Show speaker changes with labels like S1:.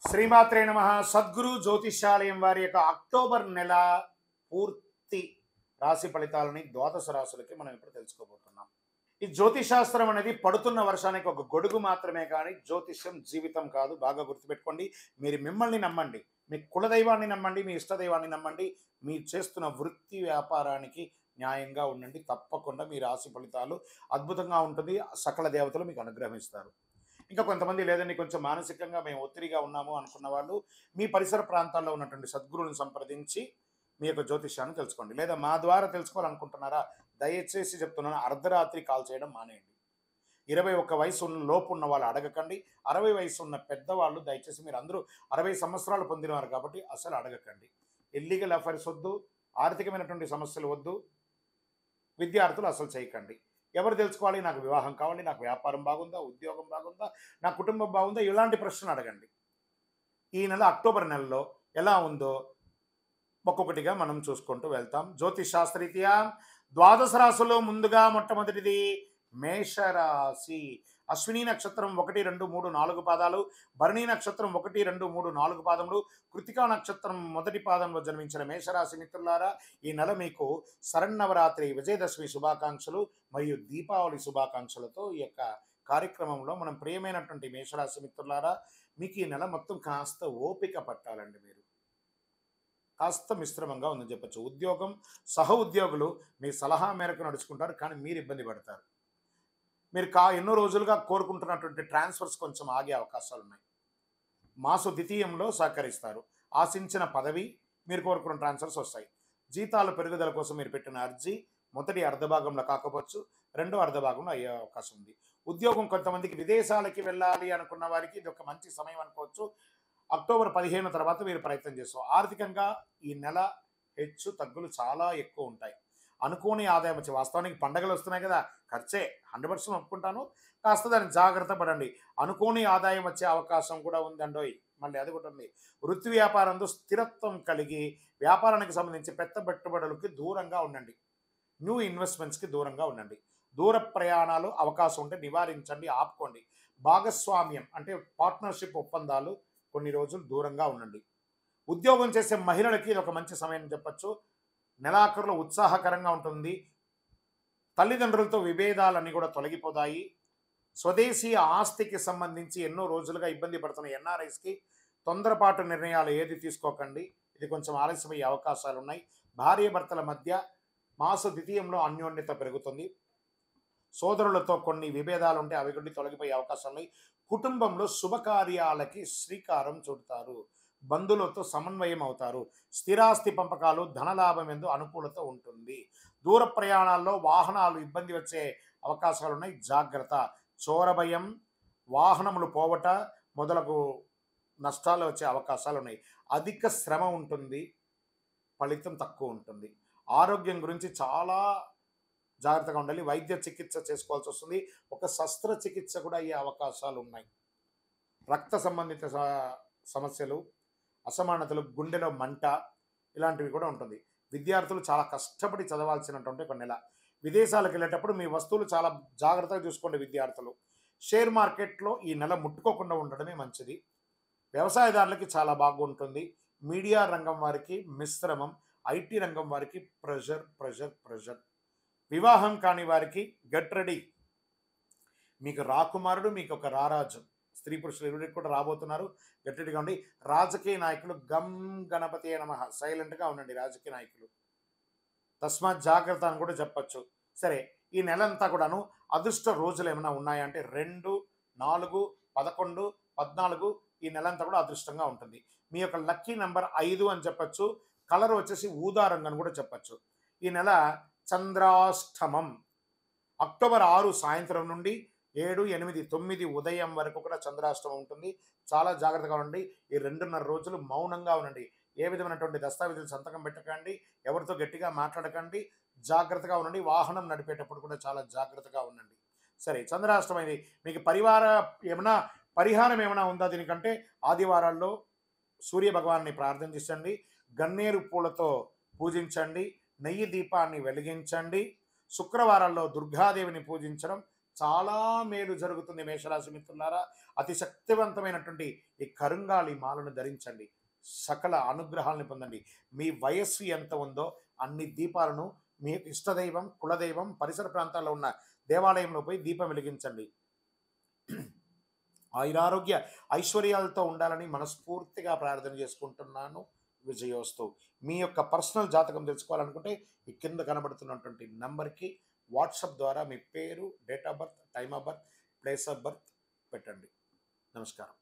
S1: శ్రీమాత్రే నమః. సద్గురు జ్యోతిష్యాలయం వారి యొక్క అక్టోబర్ నెల పూర్తి రాశి ఫలితాలని ద్వాదశ రాశులకి మనం ఇప్పుడు తెలుసుకోబోతున్నాం. ఈ జ్యోతిశాస్త్రం అనేది పడుతున్న వర్షానికి ఒక గొడుగు మాత్రమే, కానీ జ్యోతిష్యం జీవితం కాదు. బాగా గుర్తుపెట్టుకోండి. మీరు మిమ్మల్ని నమ్మండి, మీ కులదైవాన్ని నమ్మండి, మీ ఇష్టదైవాన్ని నమ్మండి. మీరు చేస్తున్న వృత్తి వ్యాపారానికి న్యాయంగా ఉండండి. తప్పకుండా మీ రాశి ఫలితాలు అద్భుతంగా ఉంటుంది. సకల దేవతలు మీకు అనుగ్రహిస్తారు. ఇంకా కొంతమంది లేదండి, కొంచెం మానసికంగా మేము ఒత్తిడిగా ఉన్నాము అనుకున్న వాళ్ళు మీ పరిసర ప్రాంతాల్లో ఉన్నటువంటి సద్గురువుని సంప్రదించి మీ యొక్క జ్యోతిష్యాన్ని తెలుసుకోండి. లేదా మా ద్వారా తెలుసుకోవాలనుకుంటున్నారా, దయచేసి చెప్తున్నాను, అర్ధరాత్రి కాల్ చేయడం మానేయండి. 21 వయసు లోపు ఉన్న వాళ్ళు అడగకండి. 60 వయసు ఉన్న పెద్దవాళ్ళు దయచేసి, మీరు అందరూ 60 సంవత్సరాలు పొందినవారు కాబట్టి అసలు అడగకండి. ఇల్లీగల్ అఫైర్స్ వద్దు, ఆర్థికమైనటువంటి సమస్యలు వద్దు, విద్యార్థులు అసలు చేయకండి. ఎవరు తెలుసుకోవాలి? నాకు వివాహం కావాలి, నాకు వ్యాపారం బాగుందా, ఉద్యోగం బాగుందా, నా కుటుంబం బాగుందా, ఇలాంటి ప్రశ్నలు అడగండి. ఈ నెల అక్టోబర్ నెలలో ఎలా ఉందో ఒక్కొక్కటిగా మనం చూసుకుంటూ వెళ్తాం. జ్యోతిష్ శాస్త్రరీత్యా ద్వాదశ రాశుల్లో ముందుగా మొట్టమొదటిది మేషరాశి. అశ్విని నక్షత్రం 1, 2, 3, 4 పాదాలు, భరణి నక్షత్రం 1, 2, 3, 4 పాదములు, కృతికా నక్షత్రం మొదటి పాదంలో జన్మించిన మేషరాశి మిత్రులారా, ఈ నెల మీకు శరన్నవరాత్రి, విజయదశమి శుభాకాంక్షలు మరియు దీపావళి శుభాకాంక్షలతో ఈ యొక్క కార్యక్రమంలో మనం ప్రియమైనటువంటి మేషరాశి మిత్రులారా, మీకు ఈ నెల మొత్తం కాస్త ఓపిక పట్టాలండి. మీరు కాస్త మిశ్రమంగా ఉందని చెప్పచ్చు. ఉద్యోగం, సహ ఉద్యోగులు మీ సలహా మేరకు నడుచుకుంటారు, కానీ మీరు ఇబ్బంది పడతారు. మీరు ఎన్నో రోజులుగా కోరుకుంటున్నటువంటి ట్రాన్స్ఫర్స్ కొంచెం ఆగే అవకాశాలు ఉన్నాయి. మాసు ద్వితీయంలో సహకరిస్తారు. ఆశించిన పదవి, మీరు కోరుకున్న ట్రాన్స్ఫర్స్ వస్తాయి. జీతాలు పెరుగుదల కోసం మీరు పెట్టిన అర్జీ మొదటి అర్ధభాగంలో కాకపోవచ్చు, రెండో అర్ధభాగంలో అయ్యే అవకాశం ఉంది. ఉద్యోగం, కొంతమందికి విదేశాలకి వెళ్ళాలి అనుకున్న వారికి ఇది ఒక మంచి సమయం అనుకోవచ్చు. అక్టోబర్ 15 తర్వాత మీరు ప్రయత్నం చేస్తాం. ఆర్థికంగా ఈ నెల హెచ్చు తగ్గులు చాలా ఎక్కువ ఉంటాయి. అనుకోని ఆదాయం వచ్చి, వాస్తవానికి పండగలు వస్తున్నాయి కదా, ఖర్చే 100% ఒప్పుకుంటాను. కాస్త దాన్ని జాగ్రత్త పడండి. అనుకోని ఆదాయం వచ్చే అవకాశం కూడా ఉందండోయ్. మళ్ళీ అది కూడా ఉంది. వృత్తి వ్యాపారంలో స్థిరత్వం కలిగి వ్యాపారానికి సంబంధించి పెద్ద పెట్టుబడులకి దూరంగా ఉండండి. న్యూ ఇన్వెస్ట్మెంట్స్కి దూరంగా ఉండండి. దూర ప్రయాణాలు అవకాశం ఉంటే నివారించండి, ఆపుకోండి. భాగస్వామ్యం అంటే పార్ట్నర్షిప్ ఒప్పందాలు కొన్ని రోజులు దూరంగా ఉండండి. ఉద్యోగం చేసే మహిళలకి ఇది ఒక మంచి సమయం చెప్పచ్చు. నెలాఖరులో ఉత్సాహకరంగా ఉంటుంది. తల్లిదండ్రులతో విభేదాలన్నీ కూడా తొలగిపోతాయి. స్వదేశీ ఆస్తికి సంబంధించి ఎన్నో రోజులుగా ఇబ్బంది పడుతున్న ఎన్ఆర్ఐస్కి తొందరపాటు నిర్ణయాలు ఏది తీసుకోకండి. ఇది కొంచెం ఆలస్యమయ్యే అవకాశాలు ఉన్నాయి. భార్యాభర్తల మధ్య మాస ద్వితీయంలో అన్యోన్యత పెరుగుతుంది. సోదరులతో కొన్ని విభేదాలు ఉంటే అవి కూడా తొలగిపోయే అవకాశాలు ఉన్నాయి. కుటుంబంలో శుభకార్యాలకి శ్రీకారం చుడతారు. బంధువులతో సమన్వయం అవుతారు. స్థిరాస్తి పంపకాలు, ధనలాభం ఎందు అనుకూలత ఉంటుంది. దూర ప్రయాణాల్లో వాహనాలు ఇబ్బంది వచ్చే అవకాశాలు ఉన్నాయి, జాగ్రత్త. చోరభయం, వాహనములు పోవట మొదలగు నష్టాలు వచ్చే అవకాశాలు ఉన్నాయి. అధిక శ్రమ ఉంటుంది, ఫలితం తక్కువ ఉంటుంది. ఆరోగ్యం గురించి చాలా జాగ్రత్తగా ఉండాలి. వైద్య చికిత్స చేసుకోవాల్సి వస్తుంది. ఒక శస్త్రచికిత్స కూడా అయ్యే అవకాశాలు ఉన్నాయి. రక్త సంబంధిత సమస్యలు, అసమానతలు, గుండెలో మంట, ఇలాంటివి కూడా ఉంటుంది. విద్యార్థులు చాలా కష్టపడి చదవాల్సినటువంటి ఒక నెల. విదేశాలకు వెళ్ళేటప్పుడు మీ వస్తువులు చాలా జాగ్రత్తగా చూసుకోండి విద్యార్థులు. షేర్ మార్కెట్లో ఈ నెల ముట్టుకోకుండా ఉండడమే మంచిది. వ్యవసాయదారులకి చాలా బాగుంటుంది. మీడియా రంగం వారికి మిశ్రమం. ఐటీ రంగం వారికి ప్రెషర్ ప్రెషర్ ప్రెషర్. వివాహం కాని వారికి గెట్ రెడీ. మీకు రాకుమారుడు, మీకు ఒక రారాజు. స్త్రీ పురుషులు ఇరువురికి కూడా రాబోతున్నారు. గట్టిగా ఉండి. రాజకీయ నాయకులు గం గణపతి నమః, సైలెంట్గా ఉండండి. రాజకీయ నాయకులు తస్మాత్ జాగ్రత్త అని కూడా చెప్పచ్చు. సరే, ఈ నెలంతా కూడాను అదృష్ట రోజులు ఏమైనా ఉన్నాయంటే 2, 4, 11, 14 ఈ నెలంతా కూడా అదృష్టంగా ఉంటుంది. మీ యొక్క లక్కీ నెంబర్ 5 అని చెప్పచ్చు. కలర్ వచ్చేసి ఊదా రంగు అని కూడా చెప్పచ్చు. ఈ నెల చంద్రాష్టమం అక్టోబర్ 6 సాయంత్రం నుండి 7, 8, 9 ఉదయం వరకు కూడా చంద్రాష్టమం ఉంటుంది. చాలా జాగ్రత్తగా ఉండండి. ఈ 2.5 రోజులు మౌనంగా ఉండండి. ఏ విధమైనటువంటి దస్తావేజులు సంతకం పెట్టకండి. ఎవరితో గట్టిగా మాట్లాడకండి. జాగ్రత్తగా ఉండండి. వాహనం నడిపేటప్పుడు కూడా చాలా జాగ్రత్తగా ఉండండి. సరే, చంద్రాష్టమం ఇది. మీకు పరిహారం ఏమైనా ఉందా దీనికంటే? ఆదివారాల్లో సూర్య భగవాన్ని ప్రార్థించండి. గన్నేరు పూలతో పూజించండి. నెయ్యి దీపాన్ని వెలిగించండి. శుక్రవారాల్లో దుర్గాదేవిని పూజించడం చాలా మేలు జరుగుతుంది. మేషరాశి మిత్రులారా, అతి శక్తివంతమైనటువంటి ఈ కరుంగాళి మాలను ధరించండి. సకల అనుగ్రహాలను పొందండి. మీ వయస్సు ఎంత ఉందో అన్ని దీపాలను మీ ఇష్టదైవం, కులదైవం, పరిసర ప్రాంతాల్లో ఉన్న దేవాలయంలో పోయి దీపం వెలిగించండి. ఆయురారోగ్య ఐశ్వర్యాలతో ఉండాలని మనస్ఫూర్తిగా ప్రార్థన చేసుకుంటున్నాను. విజయోస్తు. మీ యొక్క పర్సనల్ జాతకం తెలుసుకోవాలనుకుంటే ఈ కింద కనబడుతున్నటువంటి నంబర్కి వాట్సాప్ ద్వారా మీ పేరు, date of birth, time of birth, place of birth పెట్టండి. నమస్కారం.